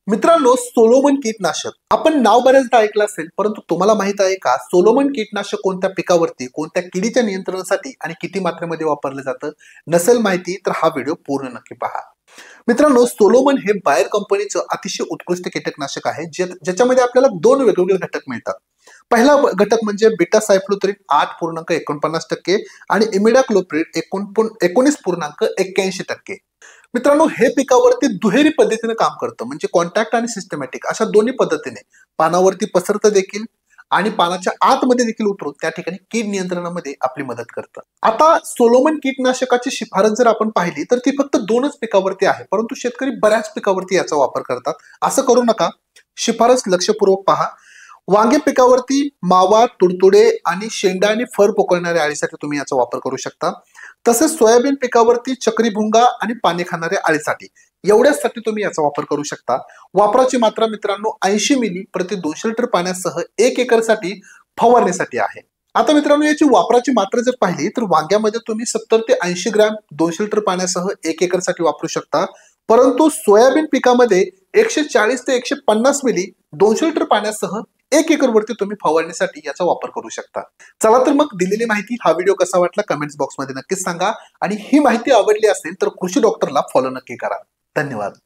मित्रांनो, सोलोमन कीटनाशक आपण नाव बऱ्याचदा ऐकलं असेल, परंतु तुम्हाला माहित आहे का सोलोमन कीटनाशक कोणत्या पिकावरती कोणत्या किडीच्या नियंत्रणासाठी आणि किती मात्रेमध्ये वापरलं जातं? नसेल माहिती तर हा व्हिडिओ पूर्ण नक्की पहा. मित्रांनो, सोलोमन हे बायर कंपनीचं अतिशय उत्कृष्ट कीटकनाशक आहे ज्याच्यामध्ये आपल्याला दोन वेगवेगळे घटक मिळतात. पहिला घटक म्हणजे बीटा सायफ्लोथ्रिन 8.49% आणि इमिडाक्लोप्रिड 19.81%. मित्रांनो, हे पिकावरती दुहेरी पद्धतीने काम करतं, म्हणजे कॉन्टॅक्ट आणि सिस्टमॅटिक अशा दोन्ही पद्धतीने पानावरती पसरतं देखील आणि पानाच्या आतमध्ये देखील उतरून त्या ठिकाणी कीड नियंत्रणामध्ये आपली मदत करतं. आता सोलोमन कीटनाशकाची शिफारस जर आपण पाहिली तर ती फक्त दोनच पिकावरती आहे, परंतु शेतकरी बऱ्याच पिकावरती याचा वापर करतात. असं करू नका, शिफारस लक्षपूर्वक पहा. वांगे पिकावरती मावा, तुडतुडे आणि शेंडा आणि फर पोकळणाऱ्या अळीसाठी तुम्ही याचा वापर करू शकता. तसेच सोयाबीन पिकावरती चक्री भुंगा आणि पाने खाणाऱ्या अळीसाठी एवढ्यासाठी तुम्ही याचा वापर करू शकता. वापराची मात्रा मित्रांनो 80 मिली प्रति 200 लिटर पाण्यासह 1 एकरसाठी फवारणीसाठी आहे. आता मित्रांनो, याची वापराची मात्रा जर पाहिली तर वांग्यामध्ये तुम्ही 70 ते 80 ग्रॅम 200 लिटर पाण्यासह 1 एकरसाठी वापरू शकता. परंतु सोयाबीन पिकामध्ये 140 ते 150 मिली 200 लिटर पाण्यासह 1 एकर वरती तुम्ही फवारणीसाठी याचा वापर करू शकता. चला तर मग दिलेली माहिती हा व्हिडिओ कसा वाटला कमेंट्स बॉक्समध्ये नक्कीच सांगा आणि ही माहिती आवडली असेल तर कृषी डॉक्टरला फॉलो नक्की करा. धन्यवाद.